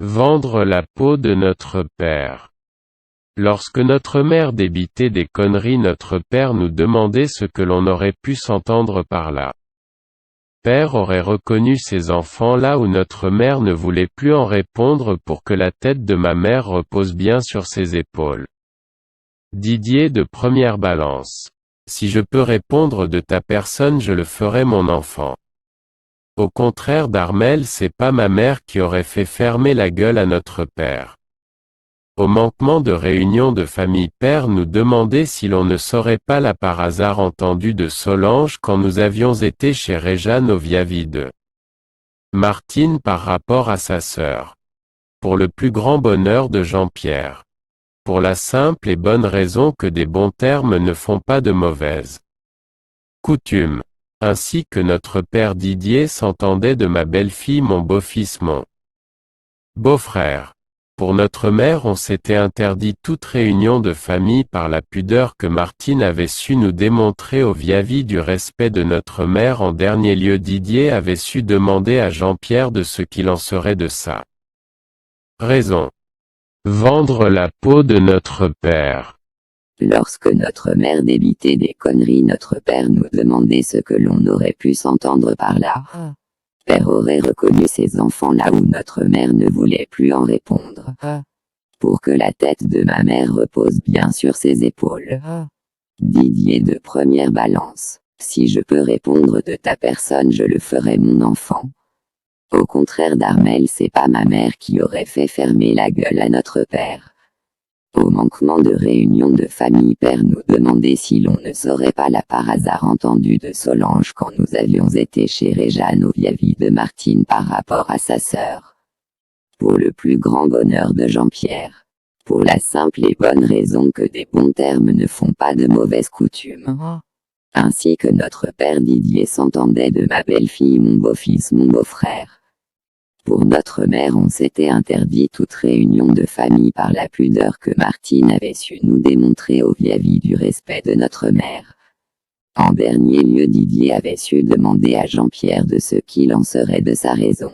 Vendre la peau de notre père. Lorsque notre mère débitait des conneries, notre père nous demandait ce que l'on aurait pu s'entendre par là. Père aurait reconnu ses enfants là où notre mère ne voulait plus en répondre pour que la tête de ma mère repose bien sur ses épaules. Didier de première balance. Si je peux répondre de ta personne, je le ferai, mon enfant. Au contraire d'Armel, c'est pas ma mère qui aurait fait fermer la gueule à notre père. Au manquement de réunion de famille, père nous demandait si l'on ne saurait pas là par hasard entendu de Solange quand nous avions été chez Réjeanne au Viavi de Martine par rapport à sa sœur. Pour le plus grand bonheur de Jean-Pierre. Pour la simple et bonne raison que des bons termes ne font pas de mauvaises coutumes. Ainsi que notre père Didier s'entendait de ma belle-fille, mon beau-fils, mon beau-frère. Pour notre mère, on s'était interdit toute réunion de famille par la pudeur que Martine avait su nous démontrer au vis-à-vis du respect de notre mère. En dernier lieu, Didier avait su demander à Jean-Pierre de ce qu'il en serait de sa raison. Vendre la peau de notre père. Lorsque notre mère débitait des conneries, notre père nous demandait ce que l'on aurait pu s'entendre par là. Père aurait reconnu ses enfants là où notre mère ne voulait plus en répondre. Pour que la tête de ma mère repose bien sur ses épaules. Didier de première balance. Si je peux répondre de ta personne, je le ferai, mon enfant. Au contraire d'Armel, c'est pas ma mère qui aurait fait fermer la gueule à notre père. Au manquement de réunion de famille, père nous demandait si l'on ne saurait pas là par hasard entendu de Solange quand nous avions été chez Réjeanne au Viavi de Martine par rapport à sa sœur. Pour le plus grand bonheur de Jean-Pierre. Pour la simple et bonne raison que des bons termes ne font pas de mauvaises coutumes. Ainsi que notre père Didier s'entendait de ma belle-fille, mon beau-fils, mon beau-frère. Pour notre mère, on s'était interdit toute réunion de famille par la pudeur que Martine avait su nous démontrer au vis-à-vis du respect de notre mère. En dernier lieu, Didier avait su demander à Jean-Pierre de ce qu'il en serait de sa raison.